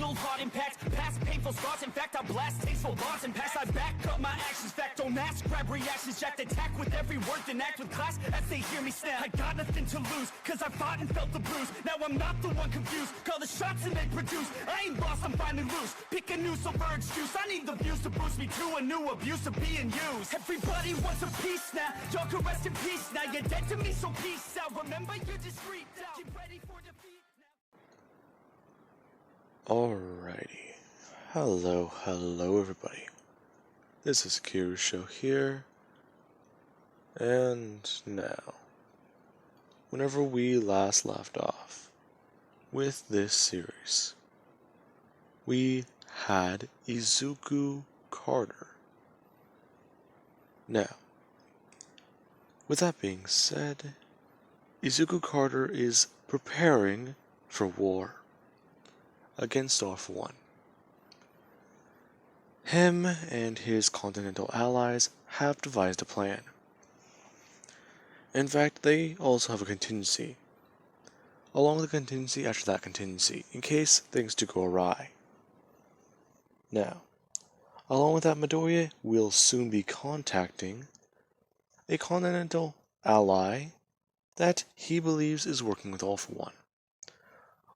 fatal heart impacts, past painful scars. In fact, I blast tasteful bars and pass. I back up my actions, fact don't ask, grab reactions, jacked attack with every word, then act with class as they hear me snap. I got nothing to lose, cause I fought and felt the bruise. Now I'm not the one confused, call the shots and they produce. I ain't lost, I'm finally loose, pick a new silver excuse. I need the views to boost me to a new abuse of being used. Everybody wants a piece now, y'all can rest in peace now. You're dead to me, so peace out. Remember, you're discreet out. Get ready for defeat now. Alrighty. Hello everybody. This is Kiru's show here. And now, whenever we last left off with this series, we had Izuku Carter. Now, with that being said, Izuku Carter is preparing for war against All For One. Him and his continental allies have devised a plan. In fact, they also have a contingency, along with a contingency after that contingency, in case things do go awry. Now, along with that, Midoriya will soon be contacting a continental ally that he believes is working with All For One,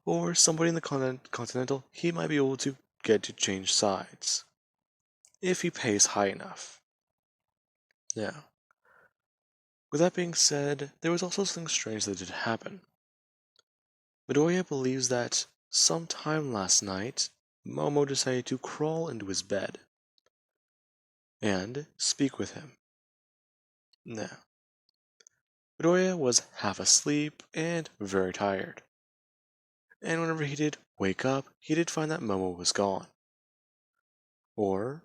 or somebody in the continental he might be able to get to change sides, if he pays high enough. Now, with that being said, there was also something strange that did happen. Midoriya believes that sometime last night, Momo decided to crawl into his bed and speak with him. Now, Midoriya was half asleep and very tired, and whenever he did wake up, he did find that Momo was gone. Or,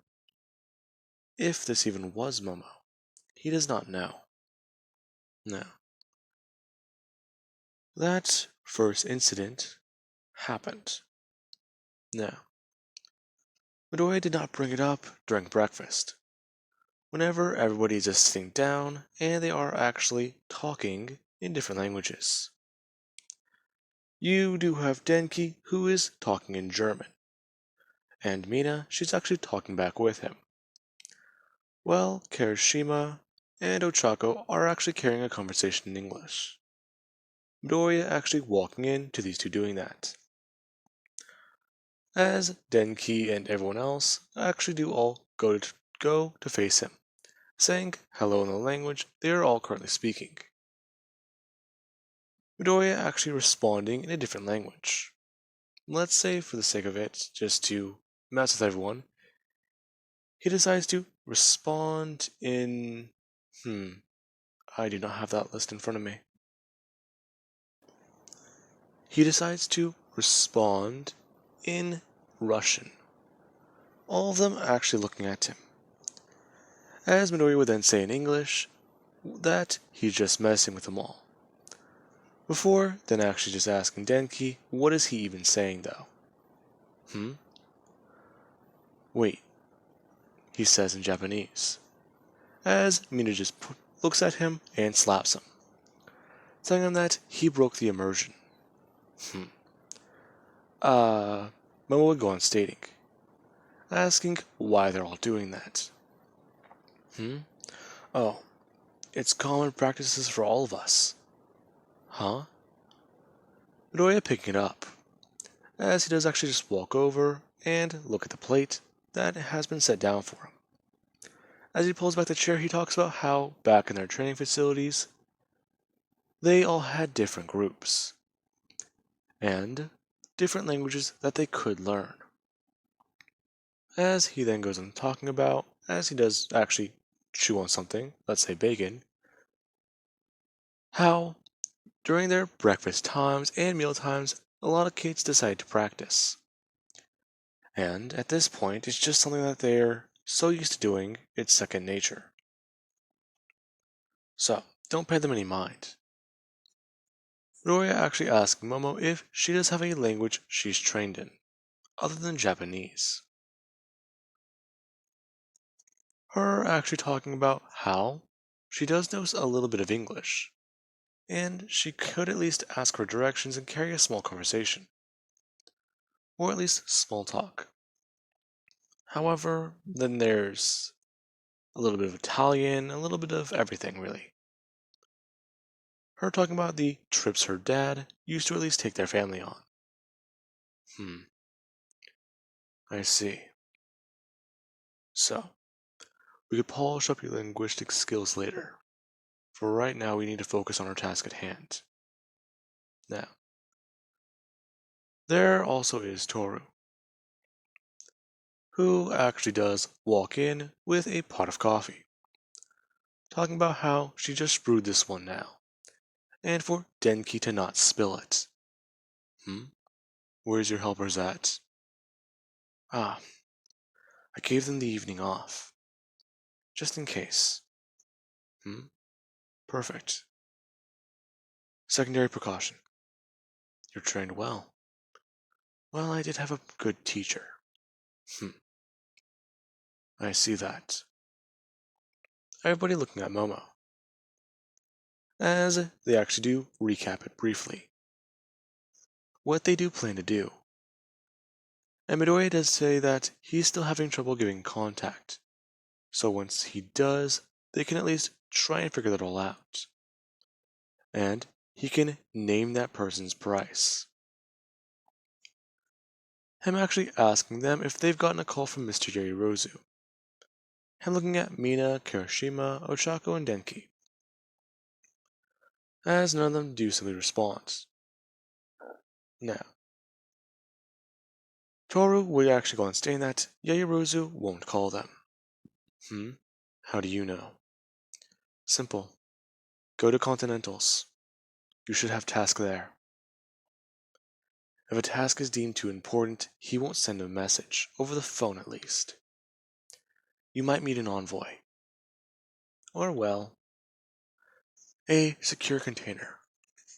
if this even was Momo, he does not know. Now, that first incident happened. Now, Midoriya did not bring it up during breakfast, whenever everybody is just sitting down and they are actually talking in different languages. You do have Denki, who is talking in German, and Mina, she's actually talking back with him. Well, Kirishima and Ochako are actually carrying a conversation in English. Midoriya actually walking in to these two doing that, as Denki and everyone else actually do all go to face him, saying hello in the language they are all currently speaking. Midoriya actually responding in a different language. Let's say, for the sake of it, just to mess with everyone, he decides to respond in... I do not have that list in front of me. He decides to respond in Russian. All of them actually looking at him, as Midoriya would then say in English that he's just messing with them all, before then actually just asking Denki, what is he even saying though? Wait, he says in Japanese, as Mina just looks at him and slaps him, telling him that he broke the immersion. Momo would go on stating, asking why they're all doing that. Oh, it's common practices for all of us. Huh? Midoriya picking it up, as he does actually just walk over and look at the plate that has been set down for him. As he pulls back the chair, he talks about how, back in their training facilities, they all had different groups, and different languages that they could learn. As he then goes on talking about, as he does actually chew on something, let's say bacon, how during their breakfast times and meal times, a lot of kids decide to practice. And at this point, it's just something that they're so used to doing, it's second nature. So, don't pay them any mind. Midoriya actually asks Momo if she does have any language she's trained in, other than Japanese. Her actually talking about how she does know a little bit of English, and she could at least ask for directions and carry a small conversation. or at least small talk. However, then there's a little bit of Italian, a little bit of everything, really. Her talking about the trips her dad used to at least take their family on. I see. So, we could polish up your linguistic skills later. For right now, we need to focus on our task at hand. Now, there also is Toru, who actually does walk in with a pot of coffee, talking about how she just brewed this one now, and for Denki to not spill it. Where's your helpers at? Ah, I gave them the evening off. Just in case. Perfect. Secondary precaution. You're trained well. Well, I did have a good teacher. I see that. Everybody looking at Momo, as they actually do recap it briefly. What they do plan to do. And Midoriya does say that he's still having trouble giving contact, so once he does, they can at least try and figure that all out. And he can name that person's price. Him actually asking them if they've gotten a call from Mr. Yaoyorozu. Him looking at Mina, Kirishima, Ochako, and Denki, as none of them do simply respond. Now, Toru would actually go on stating that Yaoyorozu won't call them. How do you know? Simple. Go to Continentals. You should have task there. If a task is deemed too important, he won't send a message, over the phone at least. You might meet an envoy. Or, well, a secure container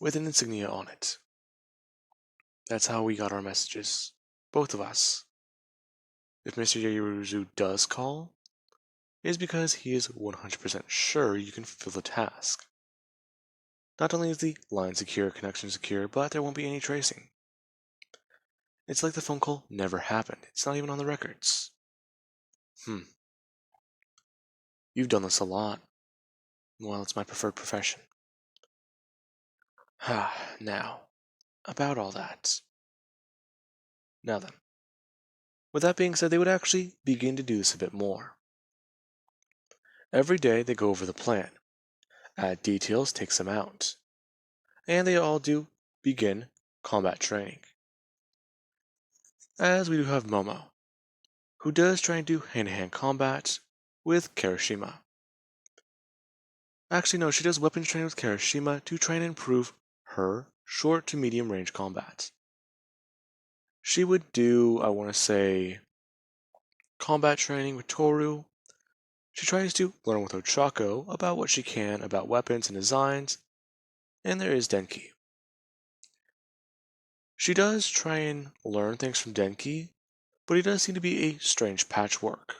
with an insignia on it. That's how we got our messages, both of us. If Mr. Yaoyorozu does call, it is because he is 100% sure you can fulfill the task. Not only is the line secure, connection secure, but there won't be any tracing. It's like the phone call never happened. It's not even on the records. You've done this a lot. Well, it's my preferred profession. Now, about all that. Now then. With that being said, they would actually begin to do this a bit more. Every day they go over the plan, add details, take some out, and they all do begin combat training. As we do have Momo, who does try and do hand-to-hand combat with Kirishima. Actually, no, she does weapons training with Kirishima to try and improve her short to medium range combat. She would do, I want to say, combat training with Toru. She tries to learn with Ochako about what she can about weapons and designs, and there is Denki. She does try and learn things from Denki, but he does seem to be a strange patchwork,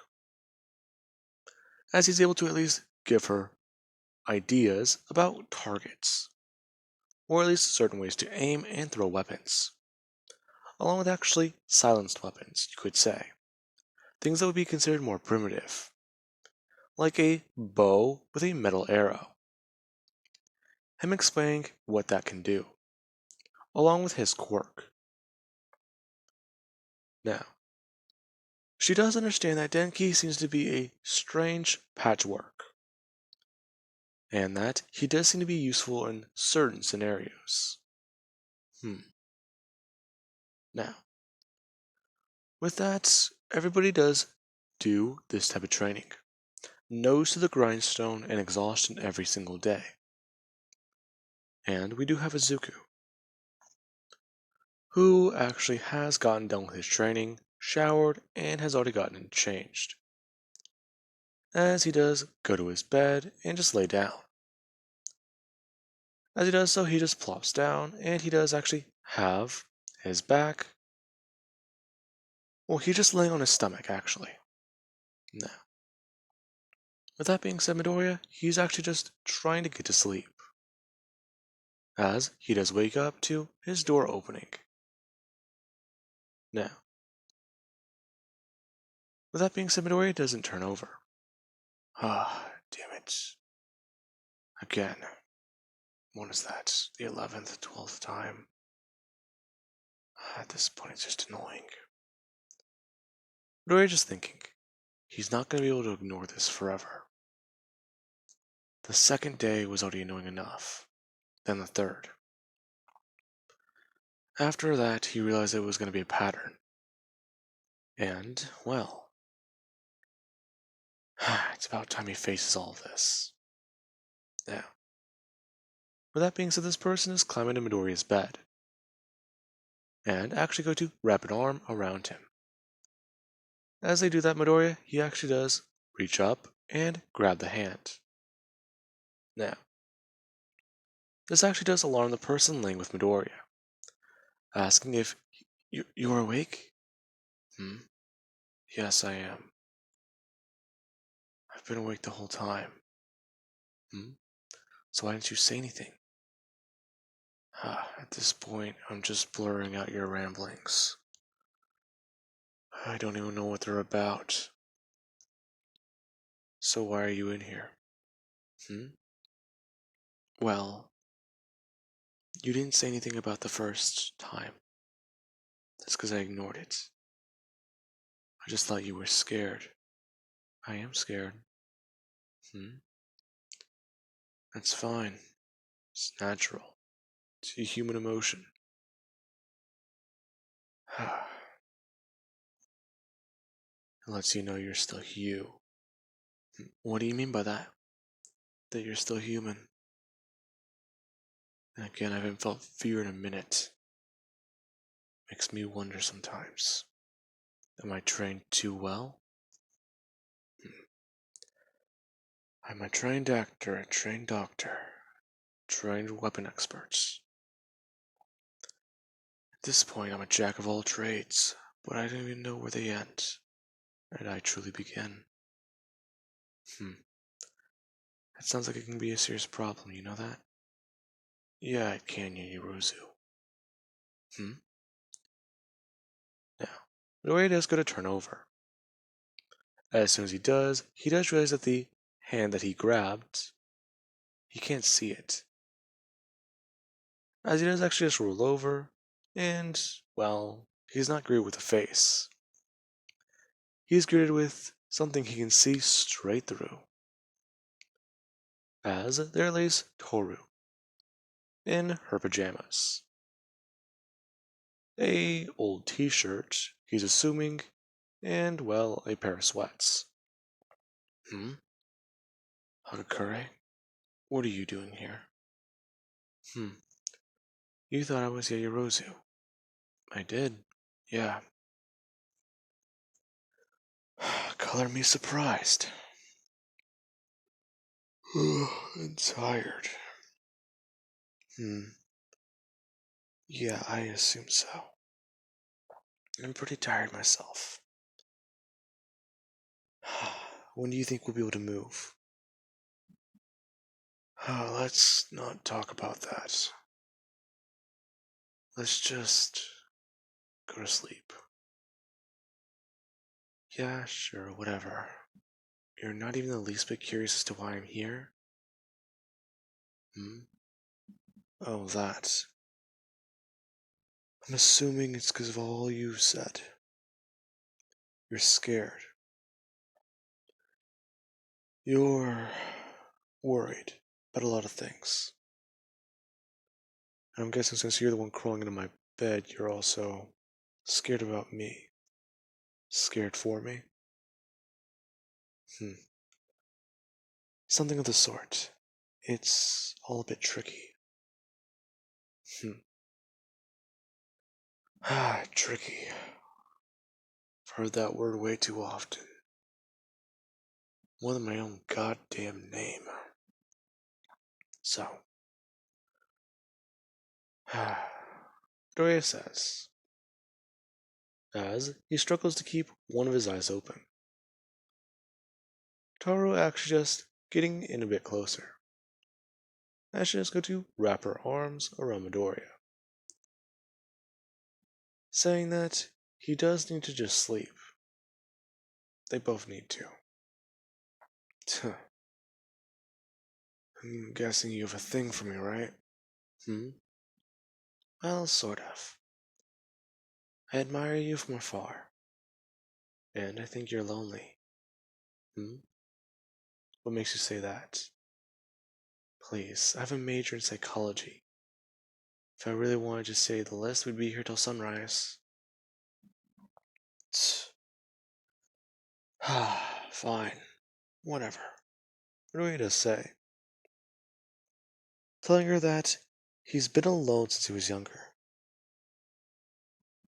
as he's able to at least give her ideas about targets, or at least certain ways to aim and throw weapons, along with actually silenced weapons, you could say. Things that would be considered more primitive, like a bow with a metal arrow. Him explaining what that can do, along with his quirk. Now, she does understand that Denki seems to be a strange patchwork, and that he does seem to be useful in certain scenarios. Now, with that, everybody does do this type of training. Nose to the grindstone and exhaustion every single day. And we do have Izuku, who actually has gotten done with his training, showered, and has already gotten it changed. As he does go to his bed and just lay down. As he does so, he just plops down, and he does actually have his back. Well, he's just laying on his stomach, actually. Now, with that being said, Midoriya, he's actually just trying to get to sleep. As he does wake up to his door opening. Now, with that being said, Midoriya doesn't turn over. Ah, damn it. Again. When is that? The 11th, 12th time? At this point, it's just annoying. Midoriya just thinking, he's not going to be able to ignore this forever. The second day was already annoying enough. Then the third. After that, he realized it was going to be a pattern. And, well, it's about time he faces all of this. Now, with that being said, this person is climbing to Midoriya's bed. And actually go to wrap an arm around him. As they do that, Midoriya, he actually does reach up and grab the hand. Now, this actually does alarm the person laying with Midoriya, asking if you are awake? Yes, I am. I've been awake the whole time. So why didn't you say anything? At this point, I'm just blurring out your ramblings. I don't even know what they're about. So why are you in here? Well, you didn't say anything about the first time. That's because I ignored it. I just thought you were scared. I am scared. That's fine. It's natural. It's a human emotion. It lets you know you're still you. What do you mean by that? That you're still human? And again, I haven't felt fear in a minute. Makes me wonder sometimes. Am I trained too well? I'm a trained actor, a trained doctor, trained weapon experts. At this point, I'm a jack of all trades, but I don't even know where they end, and I truly begin. That sounds like it can be a serious problem, you know that? Yeah, it can, Yuruzu. Now, Midoriya does go to turn over. As soon as he does realize that the hand that he grabbed, he can't see it. As he does actually just roll over, and, well, he's not greeted with a face. He's greeted with something he can see straight through. As there lays Toru, in her pajamas. A old t-shirt, he's assuming, and, well, a pair of sweats. Hagakure? What are you doing here? You thought I was Yaoyorozu. I did, yeah. Color me surprised. I'm tired. Yeah, I assume so. I'm pretty tired myself. When do you think we'll be able to move? Let's not talk about that. Let's just go to sleep. Yeah, sure, whatever. You're not even the least bit curious as to why I'm here? Oh, that. I'm assuming it's because of all you've said. You're scared. You're worried about a lot of things. And I'm guessing since you're the one crawling into my bed, you're also scared about me. Scared for me? Something of the sort. It's all a bit tricky. Tricky. I've heard that word way too often. More than my own goddamn name. So. Midoriya says, as he struggles to keep one of his eyes open. Toru actually just getting in a bit closer. As she just go to wrap her arms around Midoriya, saying that he does need to just sleep. They both need to. I'm guessing you have a thing for me, right? Well, sort of. I admire you from afar, and I think you're lonely. What makes you say that? Please, I have a major in psychology. If I really wanted to say the list, we'd be here till sunrise. Fine. Whatever. What do we to say? Telling her that he's been alone since he was younger.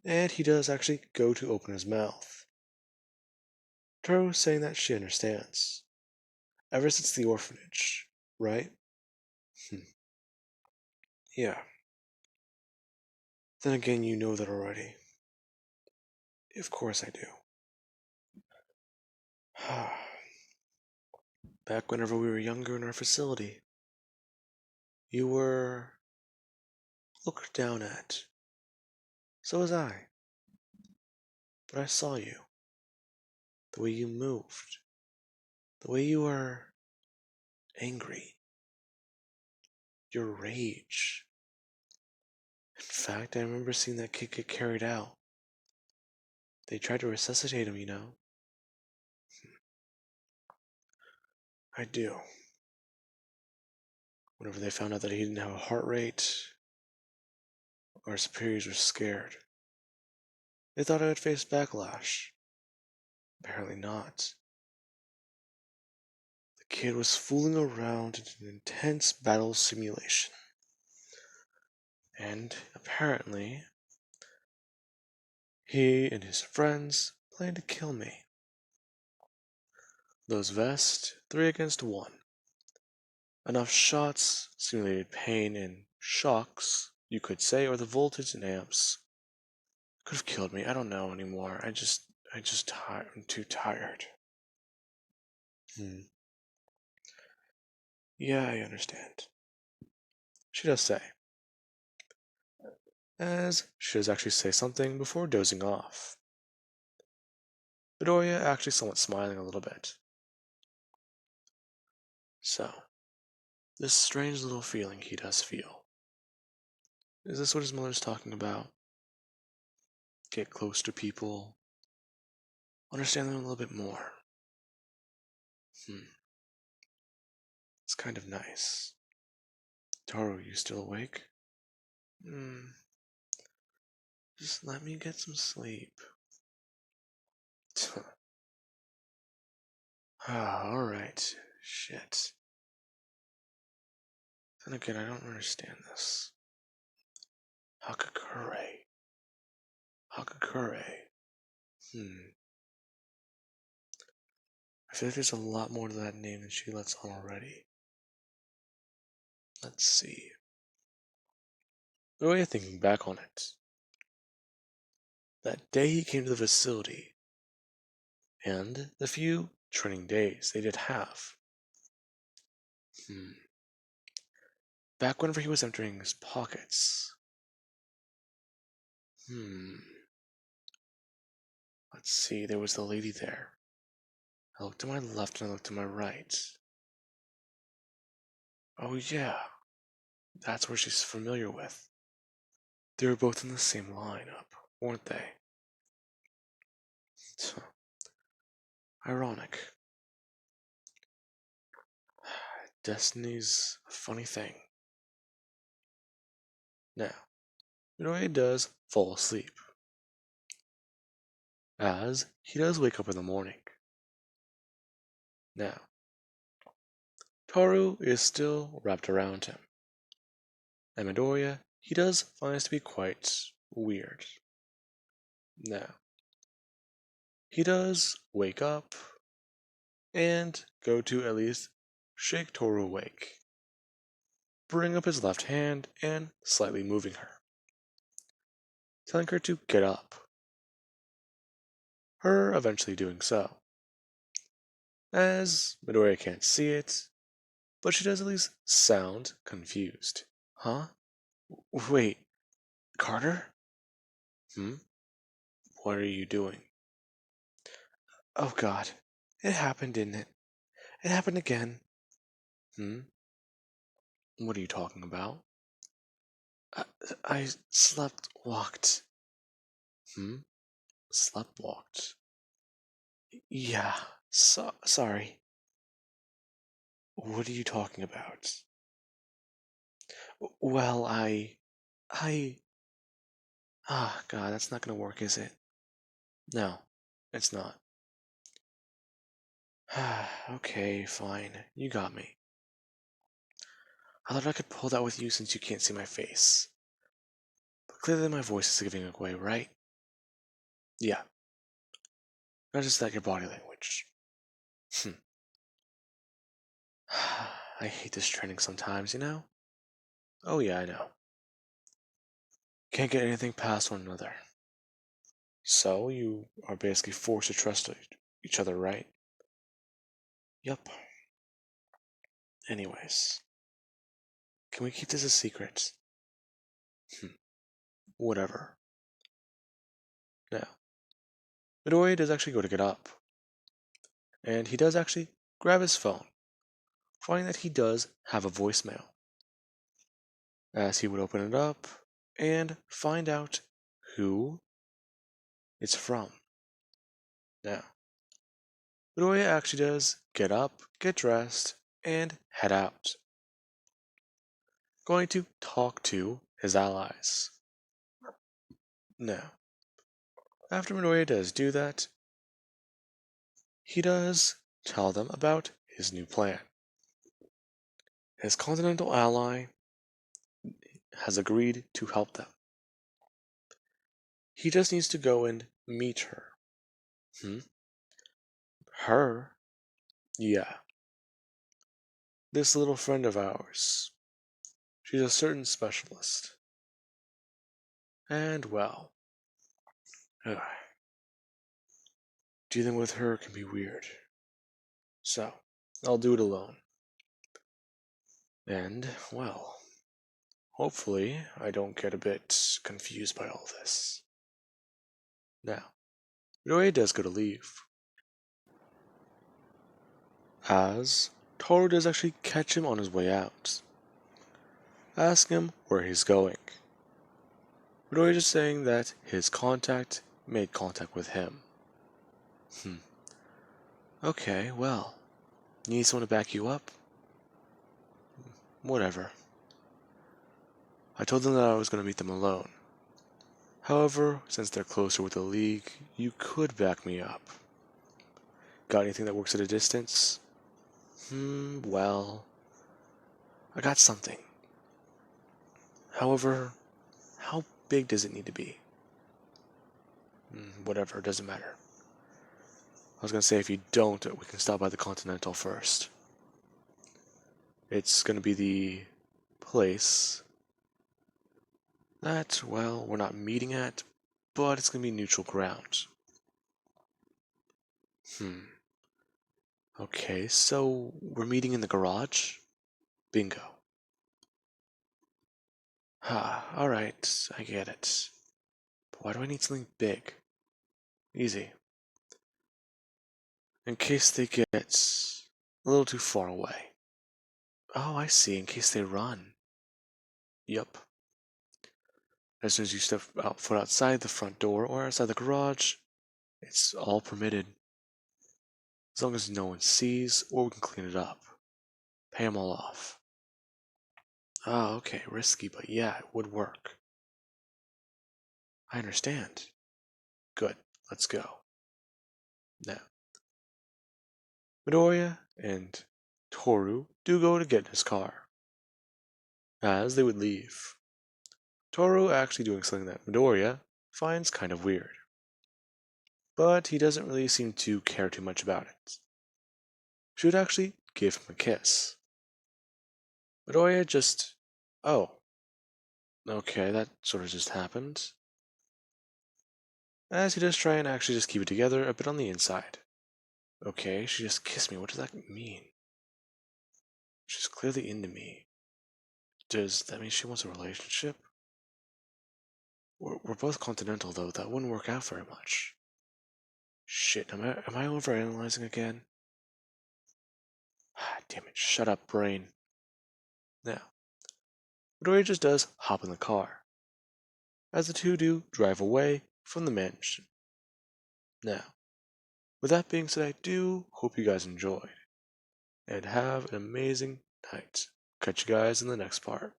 And he does actually go to open his mouth. Toru saying that she understands. Ever since the orphanage, right? Yeah. Then again, you know that already. Of course I do. Back whenever we were younger in our facility, you were looked down at. So was I. But I saw you. The way you moved. The way you were angry. Your rage. In fact, I remember seeing that kid get carried out. They tried to resuscitate him, you know. I do. Whenever they found out that he didn't have a heart rate, our superiors were scared. They thought I would face backlash. Apparently not. The kid was fooling around in an intense battle simulation. And apparently, he and his friends planned to kill me. Those vests, 3 against 1. Enough shots, simulated pain and shocks, you could say, or the voltage and amps. Could have killed me. I don't know anymore. I'm too tired. Yeah, I understand. She does say. As she does actually say something before dozing off. Midoriya actually somewhat smiling a little bit. So, this strange little feeling he does feel. Is this what his mother's talking about? Get close to people. Understand them a little bit more. It's kind of nice. Toru, you still awake? Just let me get some sleep. Alright. Shit. Then again, I don't understand this. Hakakure. Hakakure. I feel like there's a lot more to that name than she lets on already. Let's see. The way of thinking back on it. That day he came to the facility, and the few training days they did have. Back whenever he was emptying his pockets. Let's see, there was the lady there. I looked to my left and I looked to my right. Oh yeah, that's where she's familiar with. They were both in the same lineup, weren't they? Ironic. Destiny's a funny thing. Now, Midoriya does fall asleep, as he does wake up in the morning. Now, Toru is still wrapped around him, and Midoriya, he does find this to be quite weird. Now, he does wake up and go to at least shake Toru awake, bring up his left hand and slightly moving her, telling her to get up. Her eventually doing so. As Midoriya can't see it, but she does at least sound confused. Huh? Wait, Carter? What are you doing? Oh god. It happened, didn't it? It happened again. Hmm? What are you talking about? I, I slept walked. Hmm? Slept walked. Yeah. Sorry. What are you talking about? Well, I. Ah, God, that's not gonna work, is it? No, it's not. Okay, fine. You got me. I thought I could pull that with you since you can't see my face. But clearly my voice is giving away, right? Yeah. Not just that, your body language. Hmm. I hate this training sometimes, you know? Oh yeah, I know. Can't get anything past one another. So, you are basically forced to trust each other, right? Yep. Anyways, can we keep this a secret? Hmm. Whatever. Now, Midoriya does actually go to get up, and he does actually grab his phone, finding that he does have a voicemail. As he would open it up and find out who it's from. Now, Midoriya actually does get up, get dressed, and head out. Going to talk to his allies. Now, after Midoriya does do that, he does tell them about his new plan. His continental ally has agreed to help them. He just needs to go and meet her. Hmm? Her? Yeah. This little friend of ours. She's a certain specialist. And well, ugh, dealing with her can be weird. So, I'll do it alone. And, well, hopefully I don't get a bit confused by all this. Now, Midoriya does go to leave, as Toru does actually catch him on his way out, asking him where he's going. Midoriya just saying that his contact made contact with him. Hmm. Okay, well, you need someone to back you up? Whatever. I told them that I was going to meet them alone. However, since they're closer with the League, you could back me up. Got anything that works at a distance? Well, I got something. However, how big does it need to be? Whatever, doesn't matter. I was gonna say if you don't, we can stop by the Continental first. It's gonna be the place that, well, we're not meeting at, but it's gonna be neutral ground. Hmm. Okay, so we're meeting in the garage? Bingo. Alright, I get it. But why do I need something big? Easy. In case they get a little too far away. Oh, I see, in case they run. Yup. As soon as you step foot outside the front door or outside the garage, it's all permitted. As long as no one sees, or we can clean it up. Pay them all off. Oh, okay, risky, but yeah, it would work. I understand. Good, let's go. Now, Midoriya and Toru do go to get in his car. As they would leave, Toru actually doing something that Midoriya finds kind of weird. But he doesn't really seem to care too much about it. She would actually give him a kiss. Midoriya just. Oh, okay, that sort of just happened. As he does try and actually just keep it together a bit on the inside. Okay, she just kissed me. What does that mean? She's clearly into me. Does that mean she wants a relationship? We're both continental, though. That wouldn't work out very much. Shit, am I overanalyzing again? Ah, damn it, shut up, brain. Now, Midori just does hop in the car, as the two do drive away from the mansion. Now, with that being said, I do hope you guys enjoyed, and have an amazing night. Catch you guys in the next part.